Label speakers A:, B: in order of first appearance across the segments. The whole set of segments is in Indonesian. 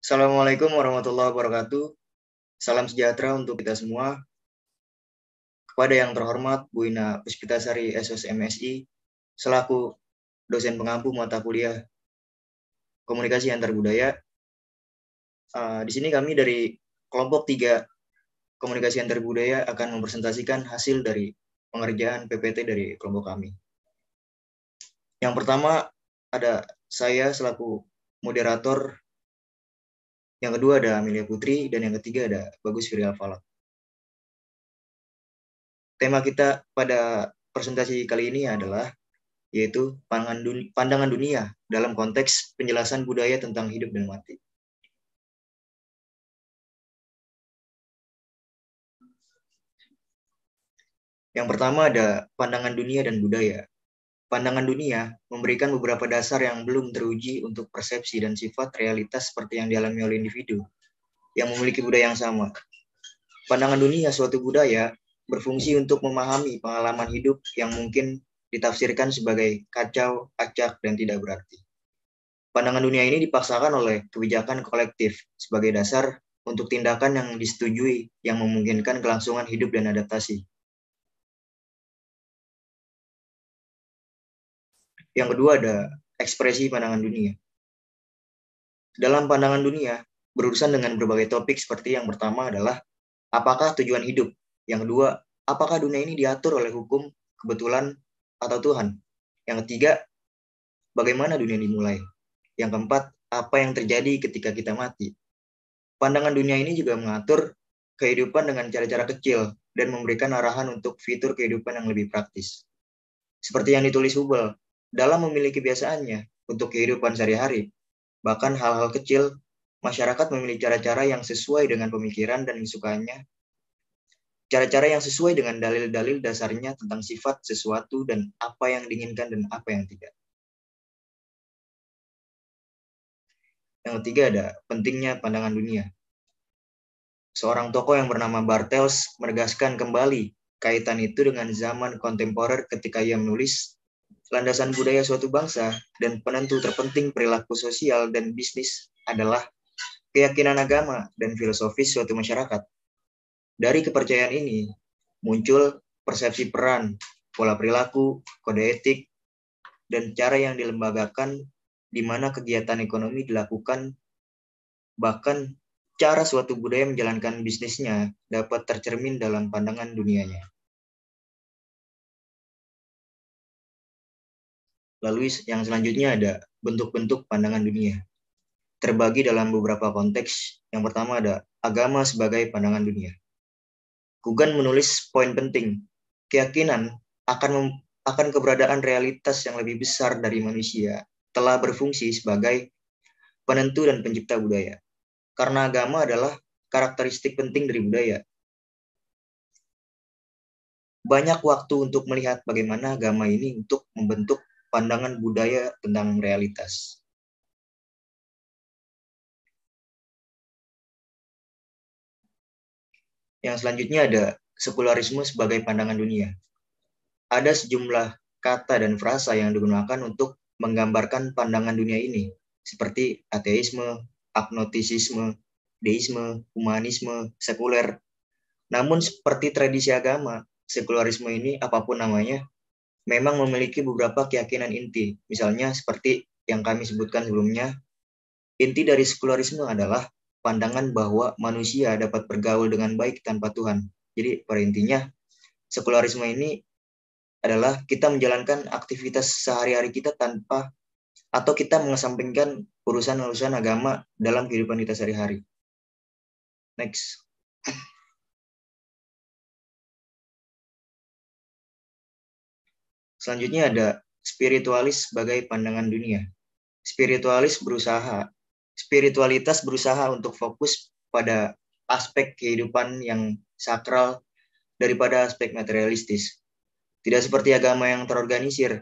A: Assalamualaikum warahmatullahi wabarakatuh. Salam sejahtera untuk kita semua. Kepada yang terhormat Bu Ina Puspitasari SSMSI, selaku dosen pengampu mata kuliah Komunikasi Antar Budaya. Di sini kami dari kelompok 3 Komunikasi Antar Budaya akan mempresentasikan hasil dari pengerjaan PPT dari kelompok kami. Yang pertama ada saya selaku moderator, yang kedua ada Amelia Putri, dan yang ketiga ada Bagus Firya Falak. Tema kita pada presentasi kali ini adalah yaitu pandangan dunia dalam konteks penjelasan budaya tentang hidup dan mati. Yang pertama ada pandangan dunia dan budaya. Pandangan dunia memberikan beberapa dasar yang belum teruji untuk persepsi dan sifat realitas seperti yang dialami oleh individu yang memiliki budaya yang sama. Pandangan dunia suatu budaya berfungsi untuk memahami pengalaman hidup yang mungkin ditafsirkan sebagai kacau, acak, dan tidak berarti. Pandangan dunia ini dipaksakan oleh kebijakan kolektif sebagai dasar untuk tindakan yang disetujui yang memungkinkan kelangsungan hidup dan adaptasi. Yang kedua ada ekspresi pandangan dunia. Dalam pandangan dunia, berurusan dengan berbagai topik seperti yang pertama adalah apakah tujuan hidup? Yang kedua, apakah dunia ini diatur oleh hukum, kebetulan, atau Tuhan? Yang ketiga, bagaimana dunia dimulai? Yang keempat, apa yang terjadi ketika kita mati? Pandangan dunia ini juga mengatur kehidupan dengan cara-cara kecil dan memberikan arahan untuk fitur kehidupan yang lebih praktis. Seperti yang ditulis Hubble, dalam memiliki kebiasaannya untuk kehidupan sehari-hari, bahkan hal-hal kecil, masyarakat memilih cara-cara yang sesuai dengan pemikiran dan kesukaannya, cara-cara yang sesuai dengan dalil-dalil dasarnya tentang sifat sesuatu dan apa yang diinginkan dan apa yang tidak. Yang ketiga ada pentingnya pandangan dunia. Seorang tokoh yang bernama Bartels menegaskan kembali kaitan itu dengan zaman kontemporer ketika ia menulis landasan budaya suatu bangsa dan penentu terpenting perilaku sosial dan bisnis adalah keyakinan agama dan filosofis suatu masyarakat. Dari kepercayaan ini muncul persepsi peran, pola perilaku, kode etik, dan cara yang dilembagakan di mana kegiatan ekonomi dilakukan, bahkan cara suatu budaya menjalankan bisnisnya dapat tercermin dalam pandangan dunianya. Lalu yang selanjutnya ada bentuk-bentuk pandangan dunia. Terbagi dalam beberapa konteks. Yang pertama ada agama sebagai pandangan dunia. Kugan menulis poin penting, keyakinan akan keberadaan realitas yang lebih besar dari manusia telah berfungsi sebagai penentu dan pencipta budaya. Karena agama adalah karakteristik penting dari budaya. Banyak waktu untuk melihat bagaimana agama ini untuk membentuk pandangan budaya tentang realitas. Yang selanjutnya ada sekularisme sebagai pandangan dunia. Ada sejumlah kata dan frasa yang digunakan untuk menggambarkan pandangan dunia ini, seperti ateisme, agnostisisme, deisme, humanisme, sekuler. Namun seperti tradisi agama, sekularisme ini apapun namanya, memang memiliki beberapa keyakinan inti. Misalnya seperti yang kami sebutkan sebelumnya, inti dari sekularisme adalah pandangan bahwa manusia dapat bergaul dengan baik tanpa Tuhan. Jadi pada intinya, sekularisme ini adalah kita menjalankan aktivitas sehari-hari kita tanpa atau kita mengesampingkan urusan-urusan agama dalam kehidupan kita sehari-hari. Next. Selanjutnya ada spiritualis sebagai pandangan dunia. Spiritualitas berusaha untuk fokus pada aspek kehidupan yang sakral daripada aspek materialistis. Tidak seperti agama yang terorganisir,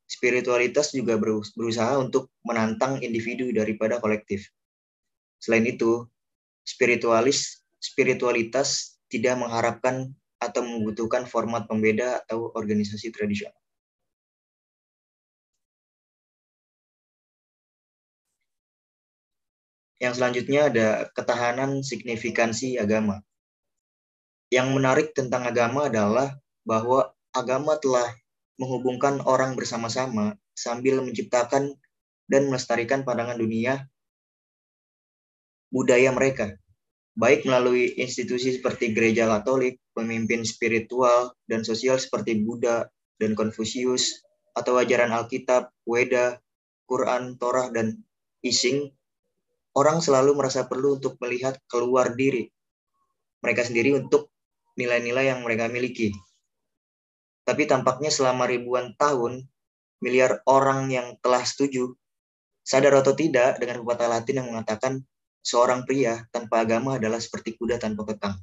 A: spiritualitas juga berusaha untuk menantang individu daripada kolektif. Selain itu, spiritualitas tidak mengharapkan atau membutuhkan format pembeda atau organisasi tradisional. Yang selanjutnya ada ketahanan signifikansi agama. Yang menarik tentang agama adalah bahwa agama telah menghubungkan orang bersama-sama sambil menciptakan dan melestarikan pandangan dunia budaya mereka, baik melalui institusi seperti gereja Katolik, pemimpin spiritual dan sosial seperti Buddha dan Konfusius, atau ajaran Alkitab, Weda, Quran, Torah, dan Ising. Orang selalu merasa perlu untuk melihat keluar diri mereka sendiri untuk nilai-nilai yang mereka miliki. Tapi tampaknya selama ribuan tahun, miliar orang yang telah setuju, sadar atau tidak, dengan pepatah Latin yang mengatakan seorang pria tanpa agama adalah seperti kuda tanpa kekang.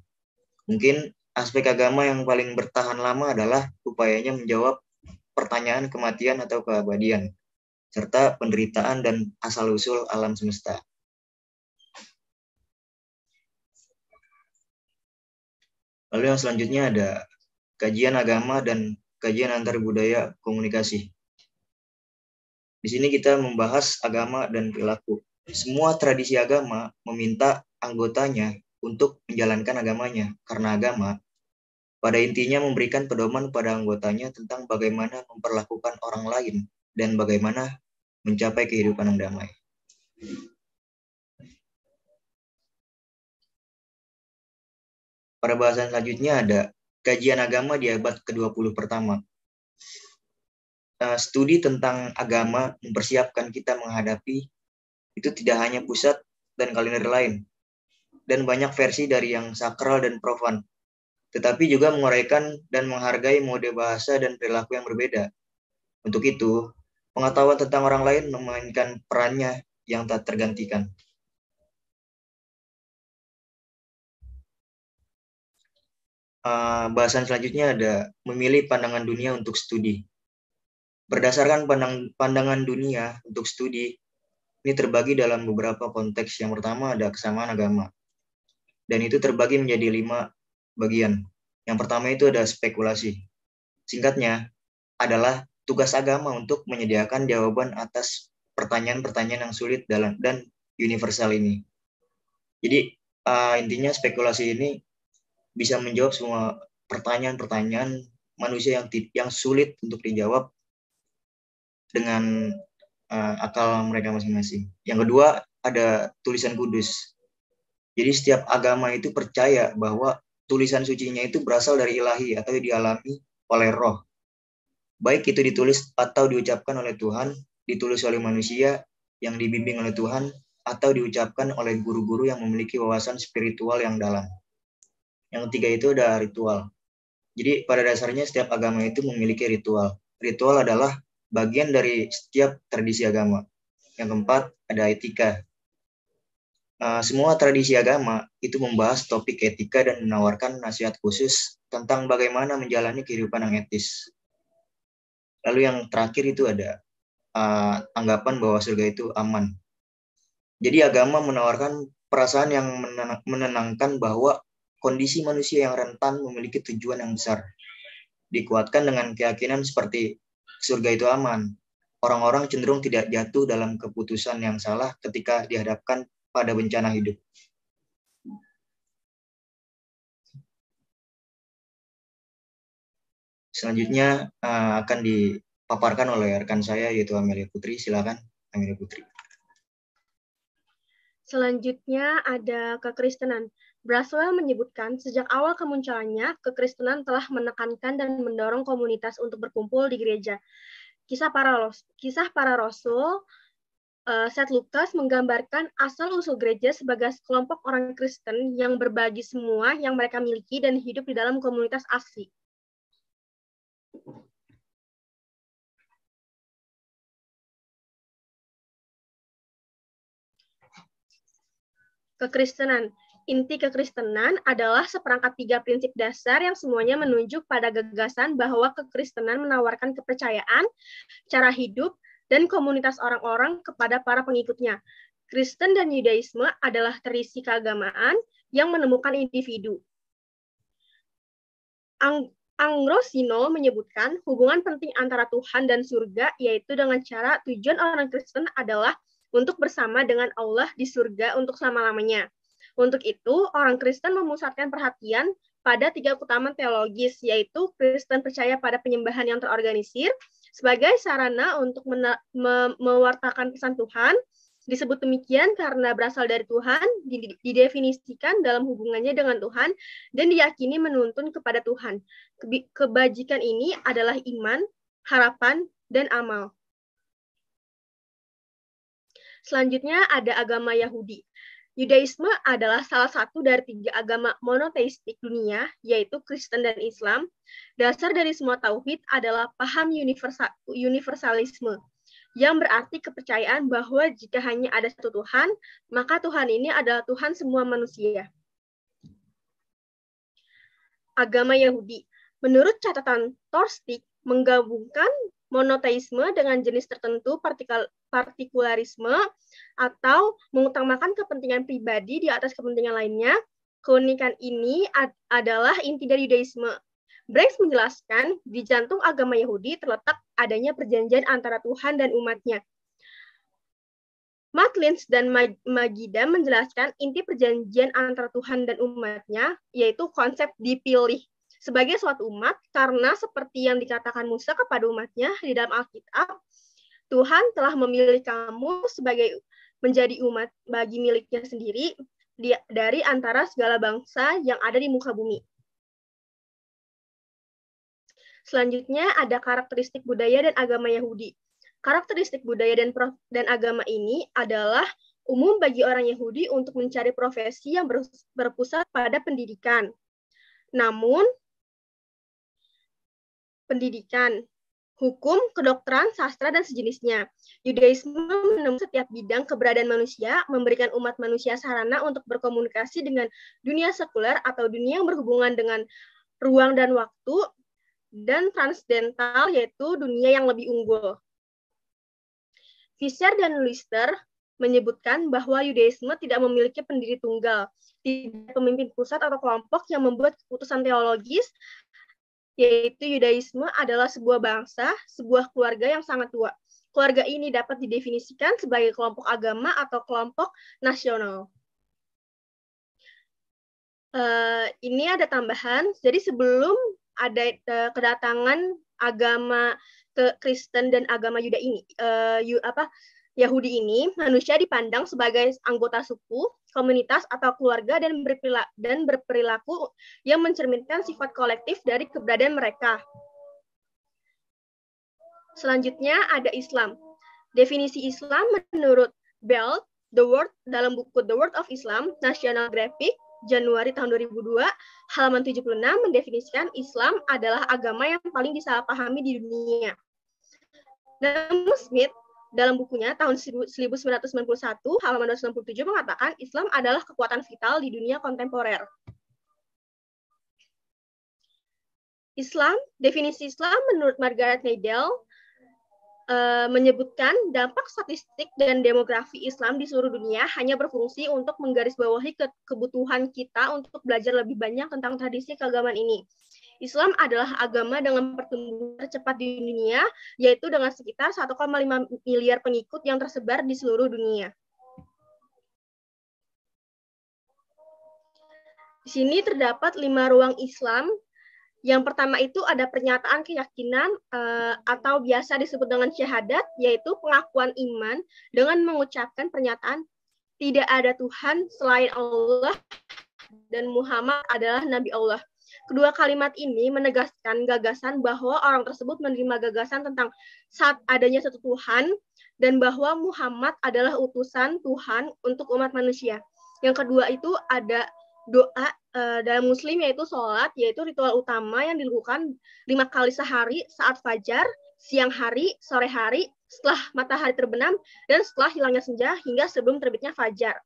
A: Mungkin aspek agama yang paling bertahan lama adalah upayanya menjawab pertanyaan kematian atau keabadian, serta penderitaan dan asal-usul alam semesta. Lalu yang selanjutnya ada kajian agama dan kajian antar budaya komunikasi. Di sini kita membahas agama dan perilaku. Semua tradisi agama meminta anggotanya untuk menjalankan agamanya, karena agama pada intinya memberikan pedoman pada anggotanya tentang bagaimana memperlakukan orang lain dan bagaimana mencapai kehidupan yang damai. Pada bahasan selanjutnya ada kajian agama di abad ke-20 pertama. Studi tentang agama mempersiapkan kita menghadapi itu tidak hanya pusat dan kalender lain, dan banyak versi dari yang sakral dan profan, tetapi juga menguraikan dan menghargai mode bahasa dan perilaku yang berbeda. Untuk itu, pengetahuan tentang orang lain memainkan perannya yang tak tergantikan. Bahasan selanjutnya ada memilih pandangan dunia untuk studi. Berdasarkan pandangan dunia untuk studi, ini terbagi dalam beberapa konteks. Yang pertama ada kesamaan agama, dan itu terbagi menjadi 5 bagian. Yang pertama itu ada spekulasi. Singkatnya, adalah tugas agama untuk menyediakan jawaban atas pertanyaan-pertanyaan yang sulit dan universal ini. Jadi intinya spekulasi ini bisa menjawab semua pertanyaan-pertanyaan manusia yang sulit untuk dijawab dengan akal mereka masing-masing. Yang kedua ada tulisan kudus. Jadi setiap agama itu percaya bahwa tulisan sucinya itu berasal dari ilahi atau dialami oleh roh. Baik itu ditulis atau diucapkan oleh Tuhan, ditulis oleh manusia yang dibimbing oleh Tuhan, atau diucapkan oleh guru-guru yang memiliki wawasan spiritual yang dalam. Yang ketiga itu ada ritual. Jadi pada dasarnya setiap agama itu memiliki ritual. Ritual adalah bagian dari setiap tradisi agama. Yang keempat ada etika. Semua tradisi agama itu membahas topik etika dan menawarkan nasihat khusus tentang bagaimana menjalani kehidupan yang etis. Lalu yang terakhir itu ada anggapan bahwa surga itu aman. Jadi agama menawarkan perasaan yang menenangkan bahwa kondisi manusia yang rentan memiliki tujuan yang besar. Dikuatkan dengan keyakinan seperti surga itu aman. Orang-orang cenderung tidak jatuh dalam keputusan yang salah ketika dihadapkan pada bencana hidup. Selanjutnya akan dipaparkan oleh rekan saya yaitu Amelia Putri. Silakan Amelia Putri.
B: Selanjutnya ada kekristenan. Braswell menyebutkan sejak awal kemunculannya, kekristenan telah menekankan dan mendorong komunitas untuk berkumpul di gereja. Kisah para Rasul, St. Lukas menggambarkan asal-usul gereja sebagai kelompok orang Kristen yang berbagi semua yang mereka miliki dan hidup di dalam komunitas asli. Kekristenan. Inti kekristenan adalah seperangkat 3 prinsip dasar yang semuanya menunjuk pada gagasan bahwa kekristenan menawarkan kepercayaan, cara hidup, dan komunitas orang-orang kepada para pengikutnya. Kristen dan Yudaisme adalah tradisi keagamaan yang menemukan individu. Ambrosino menyebutkan hubungan penting antara Tuhan dan surga, yaitu dengan cara tujuan orang Kristen adalah untuk bersama dengan Allah di surga untuk selama-lamanya. Untuk itu, orang Kristen memusatkan perhatian pada 3 keutamaan teologis, yaitu Kristen percaya pada penyembahan yang terorganisir sebagai sarana untuk mewartakan pesan Tuhan. Disebut demikian karena berasal dari Tuhan, didefinisikan dalam hubungannya dengan Tuhan, dan diyakini menuntun kepada Tuhan. Kebajikan ini adalah iman, harapan, dan amal. Selanjutnya ada agama Yahudi. Yudaisme adalah salah satu dari 3 agama monoteistik dunia, yaitu Kristen dan Islam. Dasar dari semua tauhid adalah paham universalisme, yang berarti kepercayaan bahwa jika hanya ada satu Tuhan, maka Tuhan ini adalah Tuhan semua manusia. Agama Yahudi, menurut catatan Thorstig, menggabungkan monoteisme dengan jenis tertentu partikularisme atau mengutamakan kepentingan pribadi di atas kepentingan lainnya. Keunikan ini adalah inti dari Yudaisme. Bryce menjelaskan, di jantung agama Yahudi terletak adanya perjanjian antara Tuhan dan umatnya. Matt Lynch dan Magida menjelaskan inti perjanjian antara Tuhan dan umatnya, yaitu konsep dipilih sebagai suatu umat, karena seperti yang dikatakan Musa kepada umatnya di dalam Alkitab, Tuhan telah memilih kamu sebagai menjadi umat bagi miliknya sendiri dari antara segala bangsa yang ada di muka bumi. Selanjutnya ada karakteristik budaya dan agama Yahudi. Karakteristik budaya dan agama ini adalah umum bagi orang Yahudi untuk mencari profesi yang berpusat pada pendidikan. Namun, pendidikan, hukum, kedokteran, sastra, dan sejenisnya. Yudaisme menemukan setiap bidang keberadaan manusia, memberikan umat manusia sarana untuk berkomunikasi dengan dunia sekuler atau dunia yang berhubungan dengan ruang dan waktu, dan transdental, yaitu dunia yang lebih unggul. Fisher dan Lister menyebutkan bahwa Yudaisme tidak memiliki pendiri tunggal, tidak pemimpin pusat atau kelompok yang membuat keputusan teologis, yaitu Yudaisme adalah sebuah bangsa, sebuah keluarga yang sangat tua. Keluarga ini dapat didefinisikan sebagai kelompok agama atau kelompok nasional. Ini ada tambahan, jadi sebelum ada kedatangan agama Kristen dan agama Yahudi ini, manusia dipandang sebagai anggota suku, komunitas atau keluarga dan berperilaku yang mencerminkan sifat kolektif dari keberadaan mereka. Selanjutnya ada Islam. Definisi Islam menurut Bell, dalam buku The World of Islam, National Graphic, Januari tahun 2002, halaman 76 mendefinisikan Islam adalah agama yang paling disalahpahami di dunia. Namun Smith dalam bukunya tahun 1991, halaman 267 mengatakan Islam adalah kekuatan vital di dunia kontemporer. Islam, definisi Islam menurut Margaret Neidell menyebutkan dampak statistik dan demografi Islam di seluruh dunia hanya berfungsi untuk menggarisbawahi kebutuhan kita untuk belajar lebih banyak tentang tradisi keagamaan ini. Islam adalah agama dengan pertumbuhan tercepat di dunia, yaitu dengan sekitar 1,5 miliar pengikut yang tersebar di seluruh dunia. Di sini terdapat 5 ruang Islam. Yang pertama itu ada pernyataan keyakinan atau biasa disebut dengan syahadat, yaitu pengakuan iman dengan mengucapkan pernyataan tidak ada Tuhan selain Allah dan Muhammad adalah Nabi Allah. Kedua kalimat ini menegaskan gagasan bahwa orang tersebut menerima gagasan tentang saat adanya satu Tuhan dan bahwa Muhammad adalah utusan Tuhan untuk umat manusia. Yang kedua itu ada doa dalam Muslim, yaitu sholat, yaitu ritual utama yang dilakukan 5 kali sehari saat fajar, siang hari, sore hari, setelah matahari terbenam, dan setelah hilangnya senja hingga sebelum terbitnya fajar.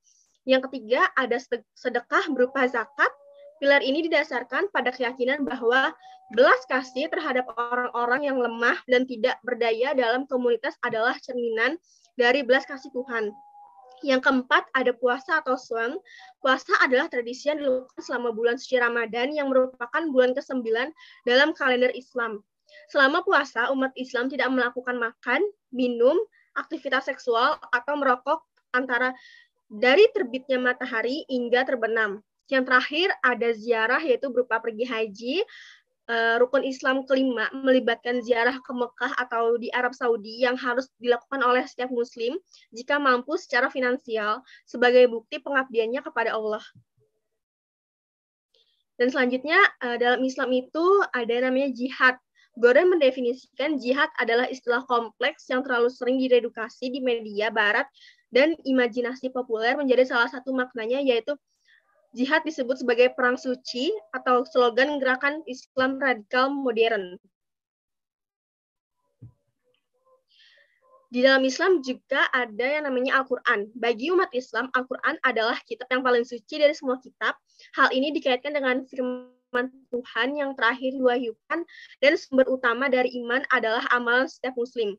B: Yang ketiga ada sedekah berupa zakat. Pilar ini didasarkan pada keyakinan bahwa belas kasih terhadap orang-orang yang lemah dan tidak berdaya dalam komunitas adalah cerminan dari belas kasih Tuhan. Yang keempat, ada puasa atau shawm. Puasa adalah tradisi yang dilakukan selama bulan suci Ramadan yang merupakan bulan ke-9 dalam kalender Islam. Selama puasa, umat Islam tidak melakukan makan, minum, aktivitas seksual, atau merokok antara dari terbitnya matahari hingga terbenam. Yang terakhir ada ziarah, yaitu berupa pergi haji. Rukun Islam kelima melibatkan ziarah ke Mekah atau di Arab Saudi yang harus dilakukan oleh setiap muslim jika mampu secara finansial sebagai bukti pengabdiannya kepada Allah. Dan selanjutnya dalam Islam itu ada namanya jihad. Gordon mendefinisikan jihad adalah istilah kompleks yang terlalu sering diredukasi di media barat dan imajinasi populer menjadi salah satu maknanya, yaitu jihad disebut sebagai perang suci atau slogan gerakan Islam radikal modern. Di dalam Islam juga ada yang namanya Al-Quran. Bagi umat Islam, Al-Quran adalah kitab yang paling suci dari semua kitab. Hal ini dikaitkan dengan firman Tuhan yang terakhir diwahyukan dan sumber utama dari iman adalah amalan setiap muslim.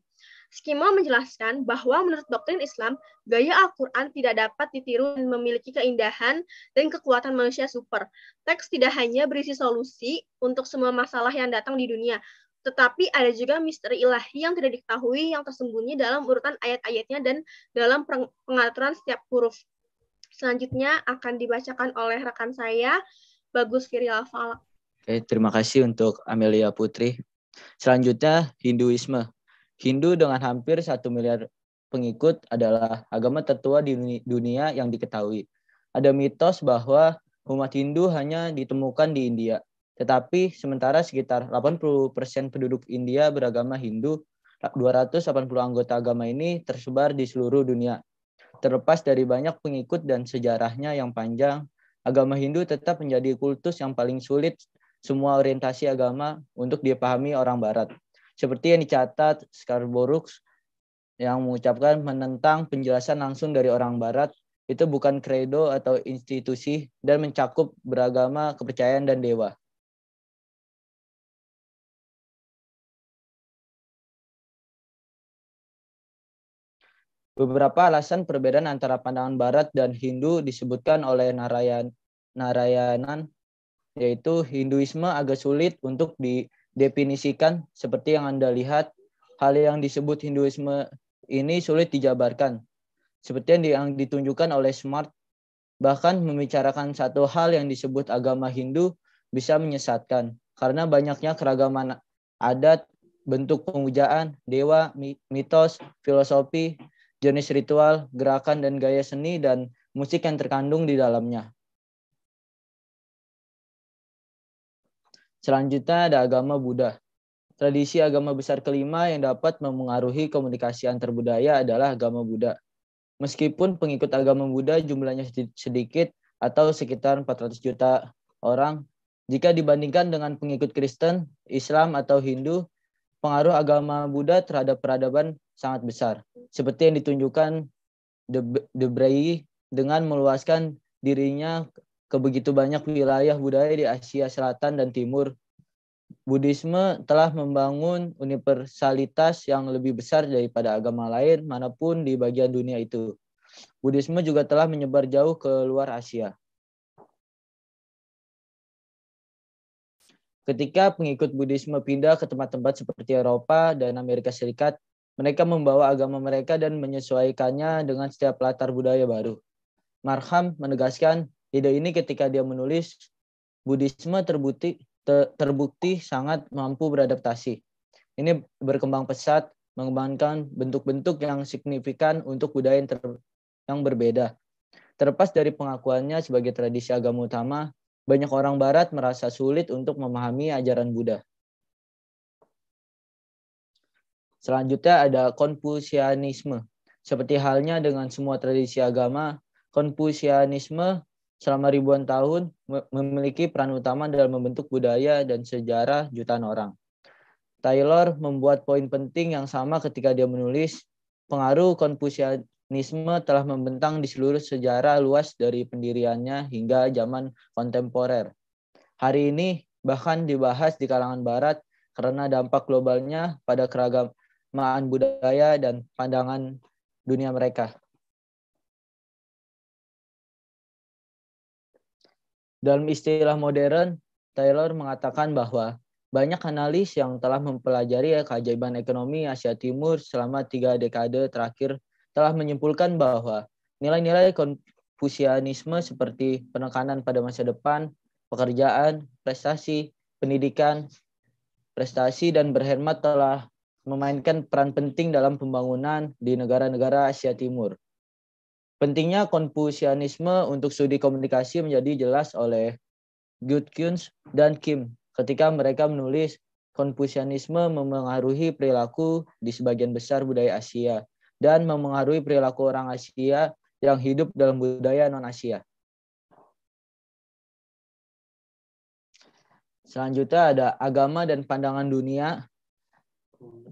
B: Skimo menjelaskan bahwa menurut doktrin Islam, gaya Al-Quran tidak dapat ditiru dan memiliki keindahan dan kekuatan manusia super. Teks tidak hanya berisi solusi untuk semua masalah yang datang di dunia, tetapi ada juga misteri ilahi yang tidak diketahui yang tersembunyi dalam urutan ayat-ayatnya dan dalam pengaturan setiap huruf. Selanjutnya akan dibacakan oleh rekan saya, Bagus Firil Falak.
C: Oke, terima kasih untuk Amelia Putri. Selanjutnya, Hinduisme. Hindu dengan hampir 1 miliar pengikut adalah agama tertua di dunia yang diketahui. Ada mitos bahwa umat Hindu hanya ditemukan di India. Tetapi sementara sekitar 80% penduduk India beragama Hindu, 280 anggota agama ini tersebar di seluruh dunia. Terlepas dari banyak pengikut dan sejarahnya yang panjang, agama Hindu tetap menjadi kultus yang paling sulit semua orientasi agama untuk dipahami orang Barat. Seperti yang dicatat Scarborough yang mengucapkan menentang penjelasan langsung dari orang Barat, itu bukan kredo atau institusi dan mencakup beragama kepercayaan dan dewa. Beberapa alasan perbedaan antara pandangan Barat dan Hindu disebutkan oleh Narayanan, yaitu Hinduisme agak sulit untuk didefinisikan seperti yang Anda lihat. Hal yang disebut Hinduisme ini sulit dijabarkan. Seperti yang ditunjukkan oleh Smart, bahkan membicarakan satu hal yang disebut agama Hindu bisa menyesatkan karena banyaknya keragaman adat, bentuk pemujaan, dewa, mitos, filosofi, jenis ritual, gerakan dan gaya seni dan musik yang terkandung di dalamnya. Selanjutnya ada agama Buddha. Tradisi agama besar kelima yang dapat memengaruhi komunikasi antar budaya adalah agama Buddha. Meskipun pengikut agama Buddha jumlahnya sedikit atau sekitar 400 juta orang, jika dibandingkan dengan pengikut Kristen, Islam atau Hindu, pengaruh agama Buddha terhadap peradaban sangat besar. Seperti yang ditunjukkan De Bray dengan meluaskan dirinya ke begitu banyak wilayah budaya di Asia Selatan dan Timur. Buddhisme telah membangun universalitas yang lebih besar daripada agama lain manapun di bagian dunia itu. Buddhisme juga telah menyebar jauh ke luar Asia. Ketika pengikut Buddhisme pindah ke tempat-tempat seperti Eropa dan Amerika Serikat, mereka membawa agama mereka dan menyesuaikannya dengan setiap latar budaya baru. Markham menegaskan ide ini ketika dia menulis, Buddhisme terbukti sangat mampu beradaptasi. Ini berkembang pesat, mengembangkan bentuk-bentuk yang signifikan untuk budaya yang berbeda. Terlepas dari pengakuannya sebagai tradisi agama utama, banyak orang Barat merasa sulit untuk memahami ajaran Buddha. Selanjutnya ada Konfusianisme. Seperti halnya dengan semua tradisi agama, Konfusianisme selama ribuan tahun memiliki peran utama dalam membentuk budaya dan sejarah jutaan orang. Taylor membuat poin penting yang sama ketika dia menulis, pengaruh Konfusianisme telah membentang di seluruh sejarah luas dari pendiriannya hingga zaman kontemporer. Hari ini bahkan dibahas di kalangan Barat karena dampak globalnya pada keragaman budaya dan pandangan dunia mereka. Dalam istilah modern, Taylor mengatakan bahwa Banyak analis yang telah mempelajari keajaiban ekonomi Asia Timur selama 3 dekade terakhir telah menyimpulkan bahwa nilai-nilai Konfusianisme seperti penekanan pada masa depan, pekerjaan, prestasi, pendidikan, prestasi, dan berhemat telah memainkan peran penting dalam pembangunan di negara-negara Asia Timur. Pentingnya Konfusianisme untuk studi komunikasi menjadi jelas oleh Judkins dan Kim ketika mereka menulis Konfusianisme memengaruhi perilaku di sebagian besar budaya Asia dan memengaruhi perilaku orang Asia yang hidup dalam budaya non-Asia. Selanjutnya ada agama dan pandangan dunia,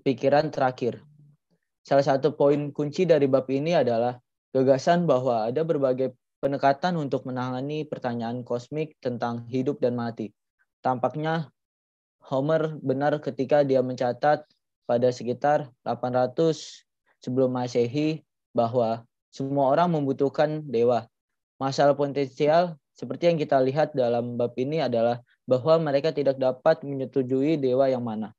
C: pikiran terakhir. Salah satu poin kunci dari bab ini adalah gagasan bahwa ada berbagai pendekatan untuk menangani pertanyaan kosmik tentang hidup dan mati. Tampaknya Homer benar ketika dia mencatat pada sekitar 800 sebelum Masehi bahwa semua orang membutuhkan dewa. Masalah potensial seperti yang kita lihat dalam bab ini adalah bahwa mereka tidak dapat menyetujui dewa yang mana.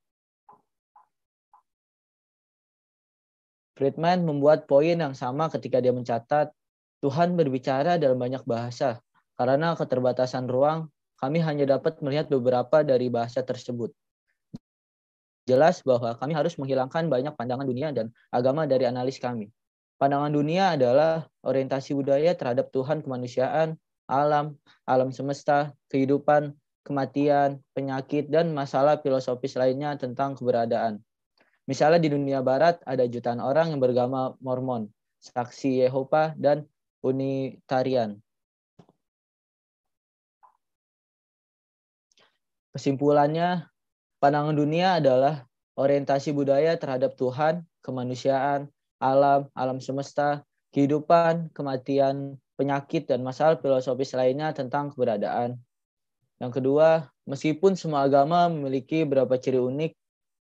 C: Friedman membuat poin yang sama ketika dia mencatat Tuhan berbicara dalam banyak bahasa. Karena keterbatasan ruang, kami hanya dapat melihat beberapa dari bahasa tersebut. Jelas bahwa kami harus menghilangkan banyak pandangan dunia dan agama dari analis kami. Pandangan dunia adalah orientasi budaya terhadap Tuhan, kemanusiaan, alam, alam semesta, kehidupan, kematian, penyakit, dan masalah filosofis lainnya tentang keberadaan. Misalnya di dunia barat ada jutaan orang yang beragama Mormon, Saksi Yehova, dan Unitarian. Kesimpulannya, pandangan dunia adalah orientasi budaya terhadap Tuhan, kemanusiaan, alam, alam semesta, kehidupan, kematian, penyakit, dan masalah filosofis lainnya tentang keberadaan. Yang kedua, meskipun semua agama memiliki beberapa ciri unik,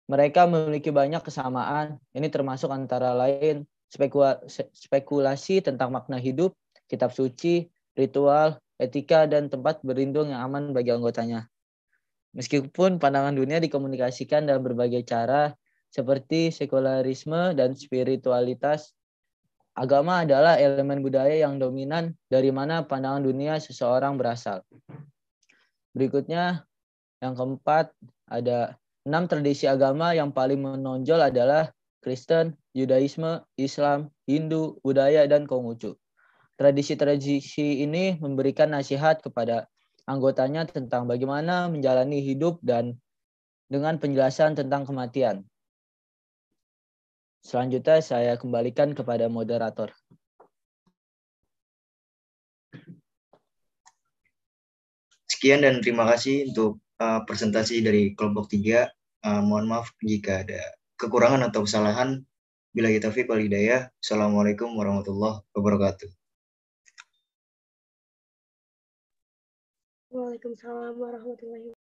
C: mereka memiliki banyak kesamaan. Ini termasuk antara lain spekulasi tentang makna hidup, kitab suci, ritual, etika, dan tempat berlindung yang aman bagi anggotanya. Meskipun pandangan dunia dikomunikasikan dalam berbagai cara, seperti sekularisme dan spiritualitas, agama adalah elemen budaya yang dominan dari mana pandangan dunia seseorang berasal. Berikutnya, yang keempat, ada 6 tradisi agama yang paling menonjol adalah Kristen, Yudaisme, Islam, Hindu, Buddha, dan Konghucu. Tradisi-tradisi ini memberikan nasihat kepada anggotanya tentang bagaimana menjalani hidup dan dengan penjelasan tentang kematian. Selanjutnya saya kembalikan kepada moderator.
A: Sekian dan terima kasih untuk presentasi dari kelompok 3. Mohon maaf jika ada kekurangan atau kesalahan. Billahi taufiq wal hidayah. Assalamualaikum warahmatullahi wabarakatuh.
B: Waalaikumsalam warahmatullahi wabarakatuh.